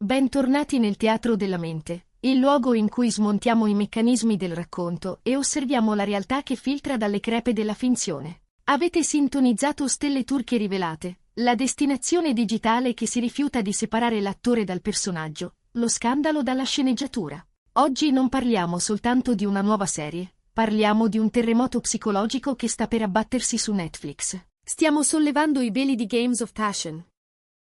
Bentornati nel teatro della mente, il luogo in cui smontiamo i meccanismi del racconto e osserviamo la realtà che filtra dalle crepe della finzione. Avete sintonizzato Stelle Turche Rivelate, la destinazione digitale che si rifiuta di separare l'attore dal personaggio, lo scandalo dalla sceneggiatura. Oggi non parliamo soltanto di una nuova serie, parliamo di un terremoto psicologico che sta per abbattersi su Netflix. Stiamo sollevando i veli di Games of Passion.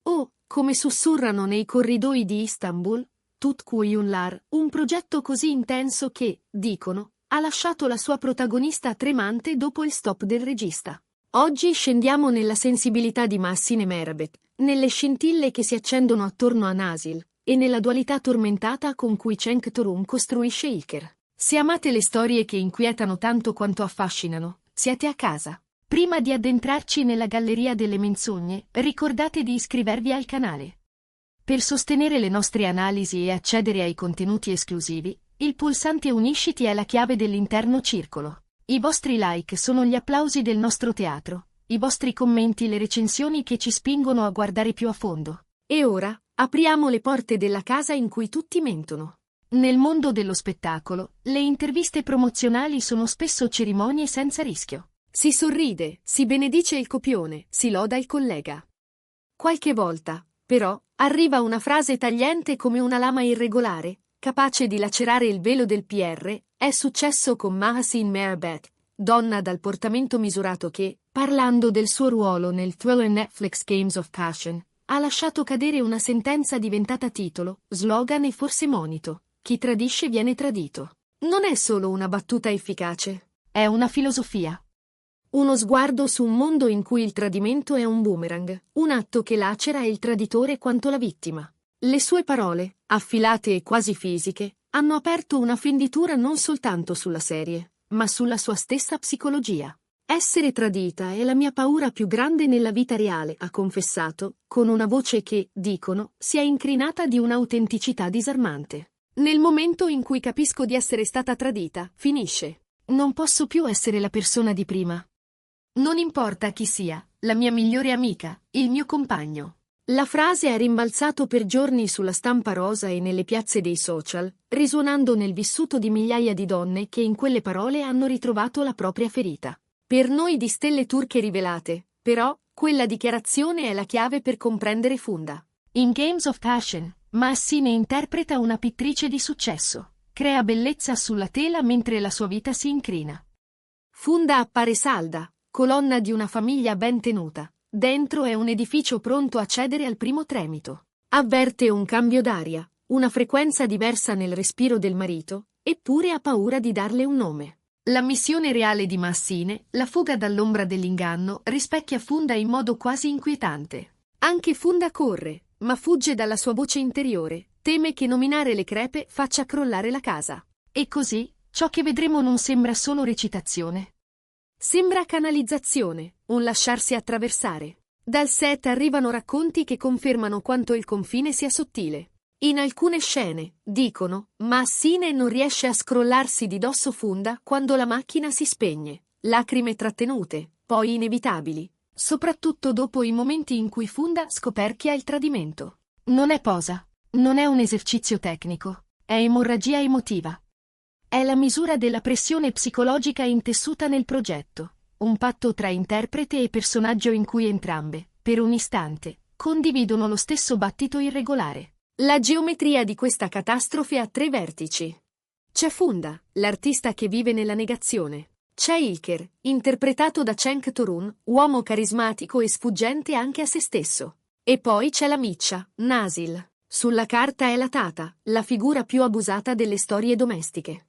Oh, come sussurrano nei corridoi di Istanbul, Tutkuyunlar, un progetto così intenso che, dicono, ha lasciato la sua protagonista tremante dopo il stop del regista. Oggi scendiamo nella sensibilità di Mahsine Merabet, nelle scintille che si accendono attorno a Nasil, e nella dualità tormentata con cui Cenk Torun costruisce Ilker. Se amate le storie che inquietano tanto quanto affascinano, siete a casa. Prima di addentrarci nella galleria delle menzogne, ricordate di iscrivervi al canale. Per sostenere le nostre analisi e accedere ai contenuti esclusivi, il pulsante Unisciti è la chiave dell'interno circolo. I vostri like sono gli applausi del nostro teatro, i vostri commenti le recensioni che ci spingono a guardare più a fondo. E ora, apriamo le porte della casa in cui tutti mentono. Nel mondo dello spettacolo, le interviste promozionali sono spesso cerimonie senza rischio. Si sorride, si benedice il copione, si loda il collega. Qualche volta, però, arriva una frase tagliente come una lama irregolare, capace di lacerare il velo del PR. È successo con Mahsine Merabet, donna dal portamento misurato che, parlando del suo ruolo nel thriller Netflix Games of Passion, ha lasciato cadere una sentenza diventata titolo, slogan e forse monito: chi tradisce viene tradito. Non è solo una battuta efficace, è una filosofia. Uno sguardo su un mondo in cui il tradimento è un boomerang, un atto che lacera il traditore quanto la vittima. Le sue parole, affilate e quasi fisiche, hanno aperto una fenditura non soltanto sulla serie, ma sulla sua stessa psicologia. Essere tradita è la mia paura più grande nella vita reale, ha confessato, con una voce che, dicono, si è incrinata di un'autenticità disarmante. Nel momento in cui capisco di essere stata tradita, finisce. Non posso più essere la persona di prima. Non importa chi sia, la mia migliore amica, il mio compagno. La frase ha rimbalzato per giorni sulla stampa rosa e nelle piazze dei social, risuonando nel vissuto di migliaia di donne che in quelle parole hanno ritrovato la propria ferita. Per noi di Stelle Turche Rivelate, però, quella dichiarazione è la chiave per comprendere Funda. In Games of Passion, Mahsine interpreta una pittrice di successo. Crea bellezza sulla tela mentre la sua vita si incrina. Funda appare salda, colonna di una famiglia ben tenuta. Dentro è un edificio pronto a cedere al primo tremito. Avverte un cambio d'aria, una frequenza diversa nel respiro del marito, eppure ha paura di darle un nome. La missione reale di Mahsine, la fuga dall'ombra dell'inganno, rispecchia Funda in modo quasi inquietante. Anche Funda corre, ma fugge dalla sua voce interiore, teme che nominare le crepe faccia crollare la casa. E così, ciò che vedremo non sembra solo recitazione. Sembra canalizzazione, un lasciarsi attraversare. Dal set arrivano racconti che confermano quanto il confine sia sottile. In alcune scene, dicono, Mahsine non riesce a scrollarsi di dosso Funda quando la macchina si spegne. Lacrime trattenute, poi inevitabili, soprattutto dopo i momenti in cui Funda scoperchia il tradimento. Non è posa, non è un esercizio tecnico, è emorragia emotiva. È la misura della pressione psicologica intessuta nel progetto, un patto tra interprete e personaggio in cui entrambe, per un istante, condividono lo stesso battito irregolare. La geometria di questa catastrofe ha 3 vertici. C'è Funda, l'artista che vive nella negazione. C'è Ilker, interpretato da Cenk Torun, uomo carismatico e sfuggente anche a se stesso. E poi c'è la miccia, Nasil. Sulla carta è la tata, la figura più abusata delle storie domestiche.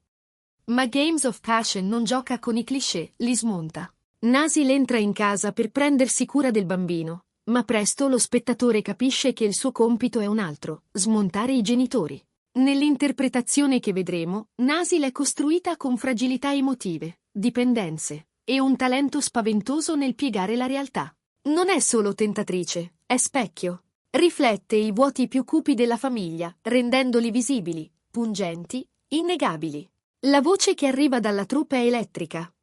Ma Games of Passion non gioca con i cliché, li smonta. Nasil entra in casa per prendersi cura del bambino, ma presto lo spettatore capisce che il suo compito è un altro, smontare i genitori. Nell'interpretazione che vedremo, Nasil è costruita con fragilità emotive, dipendenze, e un talento spaventoso nel piegare la realtà. Non è solo tentatrice, è specchio. Riflette i vuoti più cupi della famiglia, rendendoli visibili, pungenti, innegabili. La voce che arriva dalla troupe è elettrica.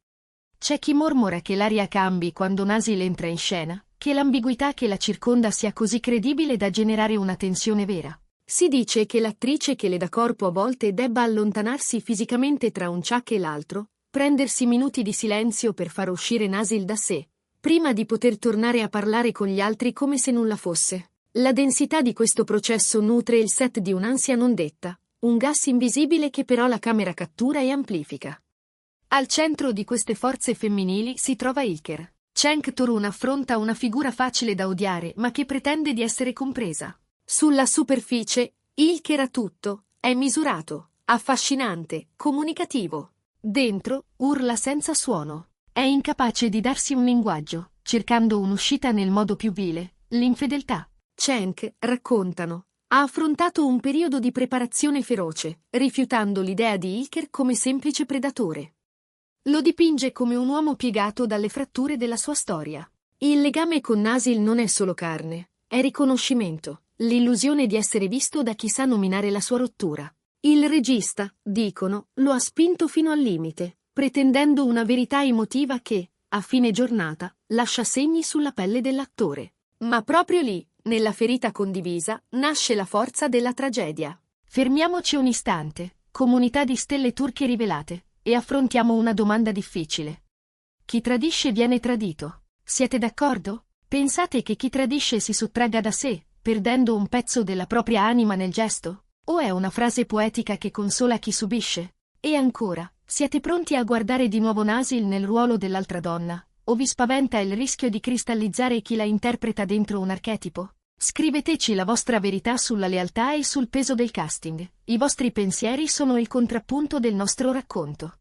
C'è chi mormora che l'aria cambi quando Nasil entra in scena, che l'ambiguità che la circonda sia così credibile da generare una tensione vera. Si dice che l'attrice che le dà corpo a volte debba allontanarsi fisicamente tra un ciak e l'altro, prendersi minuti di silenzio per far uscire Nasil da sé, prima di poter tornare a parlare con gli altri come se nulla fosse. La densità di questo processo nutre il set di un'ansia non detta, un gas invisibile che però la camera cattura e amplifica. Al centro di queste forze femminili si trova Ilker. Cenk Torun affronta una figura facile da odiare ma che pretende di essere compresa. Sulla superficie, Ilker ha tutto, è misurato, affascinante, comunicativo. Dentro, urla senza suono. È incapace di darsi un linguaggio, cercando un'uscita nel modo più vile, l'infedeltà. Cenk, raccontano, ha affrontato un periodo di preparazione feroce, rifiutando l'idea di Ilker come semplice predatore. Lo dipinge come un uomo piegato dalle fratture della sua storia. Il legame con Nasil non è solo carne, è riconoscimento, l'illusione di essere visto da chi sa nominare la sua rottura. Il regista, dicono, lo ha spinto fino al limite, pretendendo una verità emotiva che, a fine giornata, lascia segni sulla pelle dell'attore. Ma proprio lì, nella ferita condivisa, nasce la forza della tragedia. Fermiamoci un istante, comunità di stelle turche rivelate, e affrontiamo una domanda difficile. Chi tradisce viene tradito. Siete d'accordo? Pensate che chi tradisce si sottragga da sé, perdendo un pezzo della propria anima nel gesto? O è una frase poetica che consola chi subisce? E ancora, siete pronti a guardare di nuovo Nasil nel ruolo dell'altra donna? O vi spaventa il rischio di cristallizzare chi la interpreta dentro un archetipo? Scriveteci la vostra verità sulla lealtà e sul peso del casting. I vostri pensieri sono il contrappunto del nostro racconto.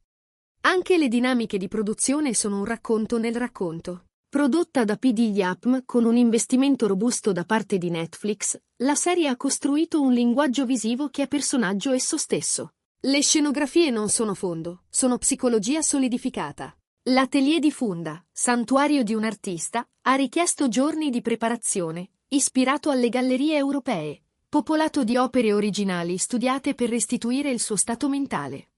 Anche le dinamiche di produzione sono un racconto nel racconto. Prodotta da PD Yapm con un investimento robusto da parte di Netflix, la serie ha costruito un linguaggio visivo che è personaggio esso stesso. Le scenografie non sono fondo, sono psicologia solidificata. L'atelier di Funda, santuario di un artista, ha richiesto giorni di preparazione, ispirato alle gallerie europee, popolato di opere originali studiate per restituire il suo stato mentale.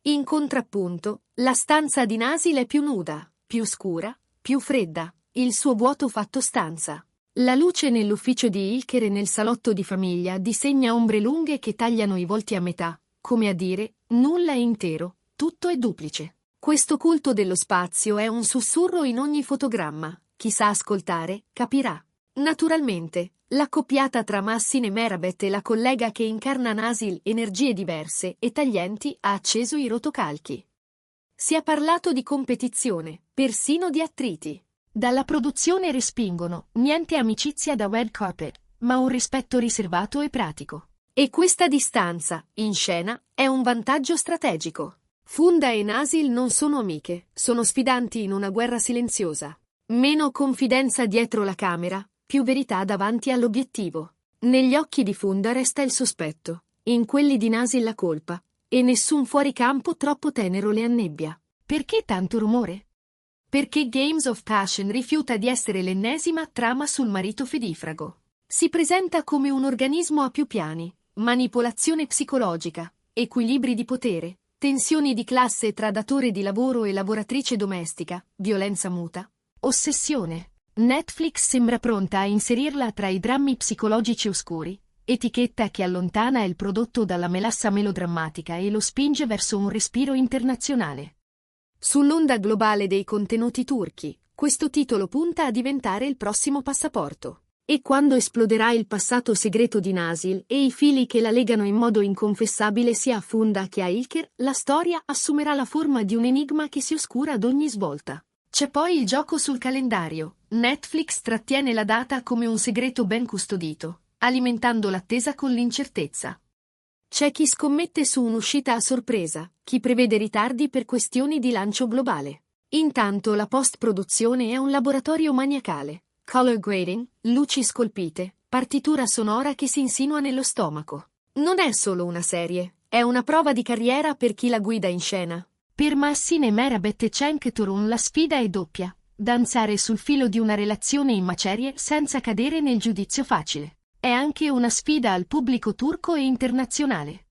In contrappunto, la stanza di Nasil è più nuda, più scura, più fredda, il suo vuoto fatto stanza. La luce nell'ufficio di Ilker e nel salotto di famiglia disegna ombre lunghe che tagliano i volti a metà, come a dire, nulla è intero, tutto è duplice. Questo culto dello spazio è un sussurro in ogni fotogramma, chi sa ascoltare, capirà. Naturalmente, l'accoppiata tra Massin e Merabet e la collega che incarna Nasil, energie diverse e taglienti, ha acceso i rotocalchi. Si è parlato di competizione, persino di attriti. Dalla produzione respingono, niente amicizia da red carpet, ma un rispetto riservato e pratico. E questa distanza, in scena, è un vantaggio strategico. Funda e Nasil non sono amiche, sono sfidanti in una guerra silenziosa. Meno confidenza dietro la camera, più verità davanti all'obiettivo. Negli occhi di Funda resta il sospetto, in quelli di Nasil la colpa, e nessun fuoricampo troppo tenero le annebbia. Perché tanto rumore? Perché Games of Passion rifiuta di essere l'ennesima trama sul marito fedifrago. Si presenta come un organismo a più piani, manipolazione psicologica, equilibri di potere, tensioni di classe tra datore di lavoro e lavoratrice domestica, violenza muta, ossessione. Netflix sembra pronta a inserirla tra i drammi psicologici oscuri, etichetta che allontana il prodotto dalla melassa melodrammatica e lo spinge verso un respiro internazionale. Sull'onda globale dei contenuti turchi, questo titolo punta a diventare il prossimo passaporto. E quando esploderà il passato segreto di Nasil e i fili che la legano in modo inconfessabile sia a Funda che a Ilker, la storia assumerà la forma di un enigma che si oscura ad ogni svolta. C'è poi il gioco sul calendario. Netflix trattiene la data come un segreto ben custodito, alimentando l'attesa con l'incertezza. C'è chi scommette su un'uscita a sorpresa, chi prevede ritardi per questioni di lancio globale. Intanto la post-produzione è un laboratorio maniacale. Color grading, luci scolpite, partitura sonora che si insinua nello stomaco. Non è solo una serie, è una prova di carriera per chi la guida in scena. Per Massin e Merabet e Cenk Torun la sfida è doppia. Danzare sul filo di una relazione in macerie senza cadere nel giudizio facile. È anche una sfida al pubblico turco e internazionale.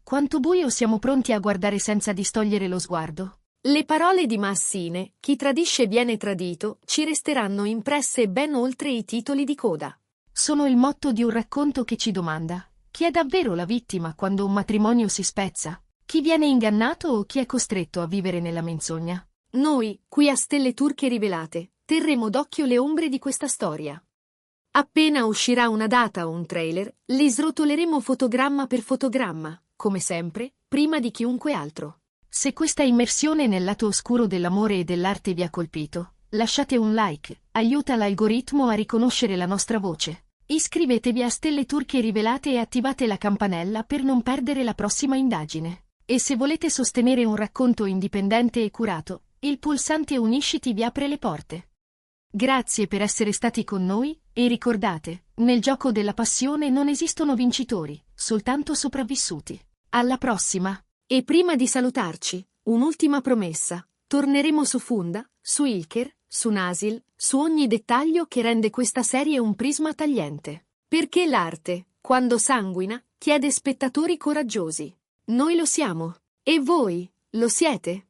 Quanto buio siamo pronti a guardare senza distogliere lo sguardo? Le parole di Massine, chi tradisce viene tradito, ci resteranno impresse ben oltre i titoli di coda. Sono il motto di un racconto che ci domanda: Chi è davvero la vittima quando un matrimonio si spezza? Chi viene ingannato o chi è costretto a vivere nella menzogna? Noi, qui a Stelle Turche Rivelate, terremo d'occhio le ombre di questa storia. Appena uscirà una data o un trailer, li srotoleremo fotogramma per fotogramma, come sempre, prima di chiunque altro. Se questa immersione nel lato oscuro dell'amore e dell'arte vi ha colpito, lasciate un like, aiuta l'algoritmo a riconoscere la nostra voce. Iscrivetevi a Stelle Turche Rivelate e attivate la campanella per non perdere la prossima indagine. E se volete sostenere un racconto indipendente e curato, il pulsante Unisciti vi apre le porte. Grazie per essere stati con noi, e ricordate, nel gioco della passione non esistono vincitori, soltanto sopravvissuti. Alla prossima! E prima di salutarci, un'ultima promessa. Torneremo su Funda, su Ilker, su Nasil, su ogni dettaglio che rende questa serie un prisma tagliente. Perché l'arte, quando sanguina, chiede spettatori coraggiosi. Noi lo siamo. E voi, lo siete?